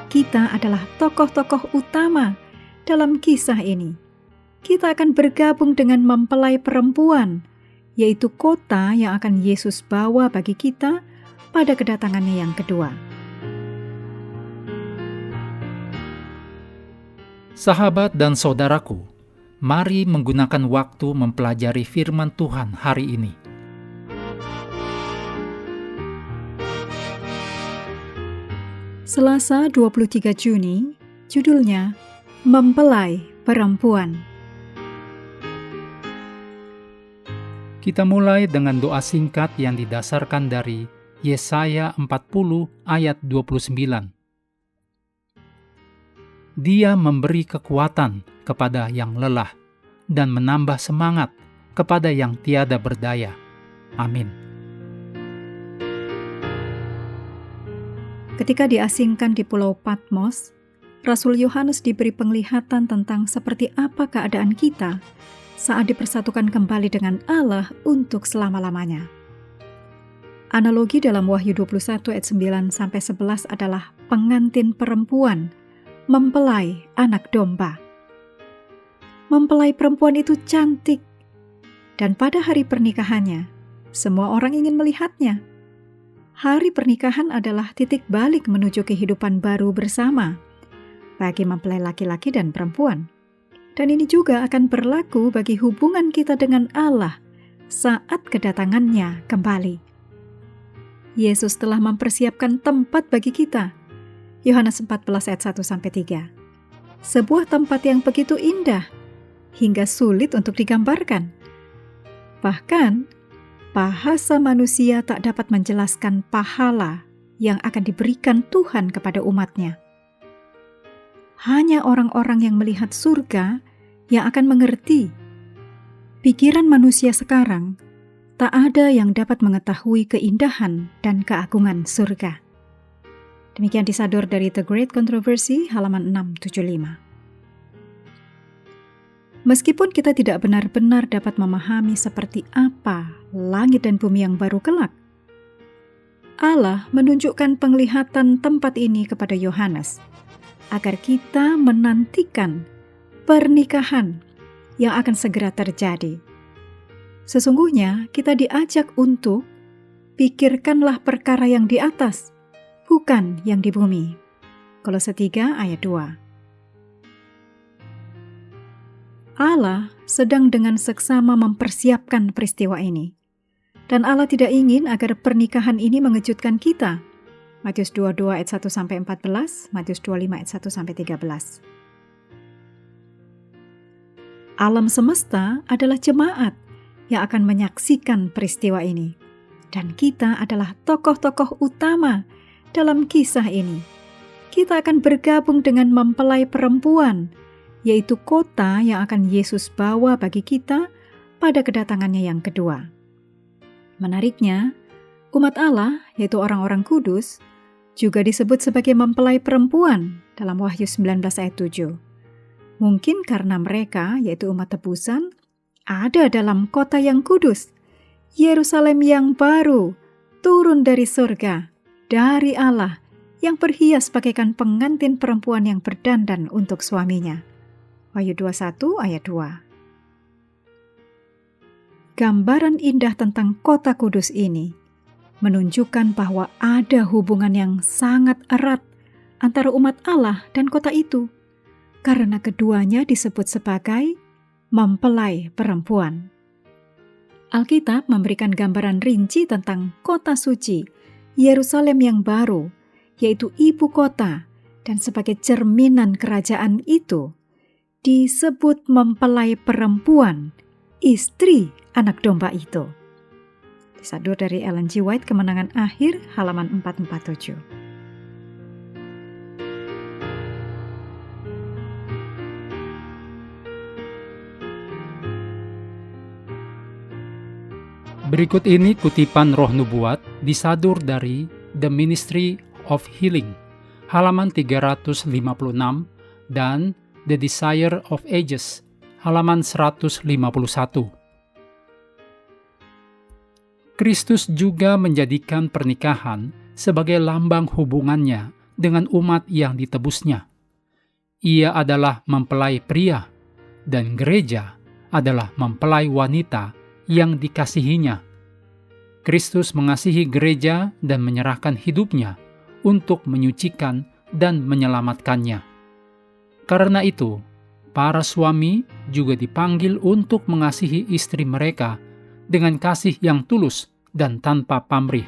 kita adalah tokoh-tokoh utama dalam kisah ini. Kita akan bergabung dengan mempelai perempuan, yaitu kota yang akan Yesus bawa bagi kita pada kedatangannya yang kedua. Sahabat dan saudaraku, mari menggunakan waktu mempelajari firman Tuhan hari ini. Selasa 23 Juni, judulnya Mempelai Perempuan. Kita mulai dengan doa singkat yang didasarkan dari Yesaya 40 ayat 29. Dia memberi kekuatan kepada yang lelah dan menambah semangat kepada yang tiada berdaya. Amin. Ketika diasingkan di Pulau Patmos, Rasul Yohanes diberi penglihatan tentang seperti apa keadaan kita saat dipersatukan kembali dengan Allah untuk selama-lamanya. Analogi dalam Wahyu 21 ayat 9-11 adalah pengantin perempuan mempelai anak domba. Mempelai perempuan itu cantik, dan pada hari pernikahannya, semua orang ingin melihatnya. Hari pernikahan adalah titik balik menuju kehidupan baru bersama bagi mempelai laki-laki dan perempuan. Dan ini juga akan berlaku bagi hubungan kita dengan Allah saat kedatangannya kembali. Yesus telah mempersiapkan tempat bagi kita. Yohanes 14 ayat 1-3. Sebuah tempat yang begitu indah hingga sulit untuk digambarkan. Bahkan bahasa manusia tak dapat menjelaskan pahala yang akan diberikan Tuhan kepada umatnya. Hanya orang-orang yang melihat surga yang akan mengerti. Pikiran manusia sekarang tak ada yang dapat mengetahui keindahan dan keagungan surga. Demikian disadur dari The Great Controversy, halaman 675. Meskipun kita tidak benar-benar dapat memahami seperti apa langit dan bumi yang baru kelak, Allah menunjukkan penglihatan tempat ini kepada Yohanes, agar kita menantikan pernikahan yang akan segera terjadi. Sesungguhnya kita diajak untuk pikirkanlah perkara yang di atas, bukan yang di bumi. Kolose 3 ayat 2. Allah sedang dengan seksama mempersiapkan peristiwa ini. Dan Allah tidak ingin agar pernikahan ini mengejutkan kita. Matius 22 ayat 1-14, Matius 25 ayat 1-13. Alam semesta adalah jemaat yang akan menyaksikan peristiwa ini. Dan kita adalah tokoh-tokoh utama dalam kisah ini. Kita akan bergabung dengan mempelai perempuan, yaitu kota yang akan Yesus bawa bagi kita pada kedatangannya yang kedua. Menariknya, umat Allah, yaitu orang-orang kudus, juga disebut sebagai mempelai perempuan dalam Wahyu 19 ayat 7. Mungkin karena mereka, yaitu umat tebusan, ada dalam kota yang kudus, Yerusalem yang baru, turun dari surga, dari Allah, yang berhias bagaikan pengantin perempuan yang berdandan untuk suaminya. Wahyu 21 ayat 2. Gambaran indah tentang kota kudus ini menunjukkan bahwa ada hubungan yang sangat erat antara umat Allah dan kota itu, karena keduanya disebut sebagai mempelai perempuan. Alkitab memberikan gambaran rinci tentang kota suci, Yerusalem yang baru, yaitu ibu kota, dan sebagai cerminan kerajaan itu, disebut mempelai perempuan, istri anak domba itu. Disadur dari Ellen G. White, Kemenangan Akhir, halaman 447. Berikut ini kutipan Roh Nubuat disadur dari The Ministry of Healing, halaman 356, dan The Desire of Ages, halaman 151. Kristus juga menjadikan pernikahan sebagai lambang hubungannya dengan umat yang ditebusnya. Ia adalah mempelai pria, dan gereja adalah mempelai wanita yang dikasihinya. Kristus mengasihi gereja dan menyerahkan hidupnya untuk menyucikan dan menyelamatkannya. Karena itu, para suami juga dipanggil untuk mengasihi istri mereka dengan kasih yang tulus dan tanpa pamrih.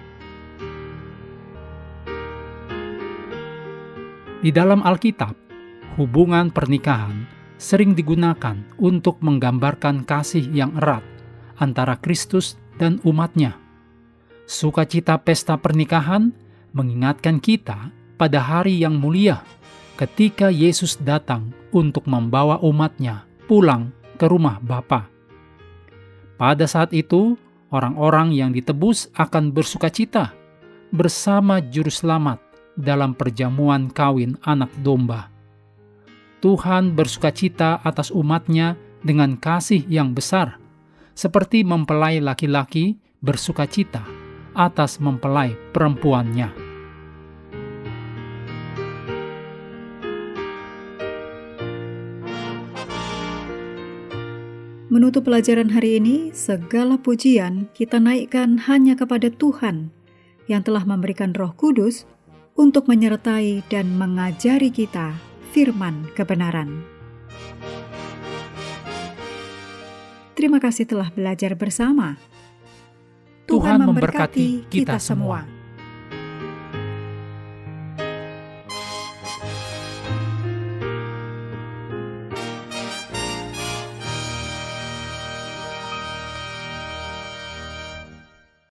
Di dalam Alkitab, hubungan pernikahan sering digunakan untuk menggambarkan kasih yang erat antara Kristus dan umatnya. Sukacita pesta pernikahan mengingatkan kita pada hari yang mulia ketika Yesus datang untuk membawa umatnya pulang ke rumah Bapa. Pada saat itu, orang-orang yang ditebus akan bersukacita bersama Juru Selamat dalam perjamuan kawin anak domba. Tuhan bersukacita atas umatnya dengan kasih yang besar, seperti mempelai laki-laki bersukacita atas mempelai perempuannya. Menutup pelajaran hari ini, segala pujian kita naikkan hanya kepada Tuhan yang telah memberikan Roh Kudus untuk menyertai dan mengajari kita firman kebenaran. Terima kasih telah belajar bersama. Tuhan memberkati kita semua.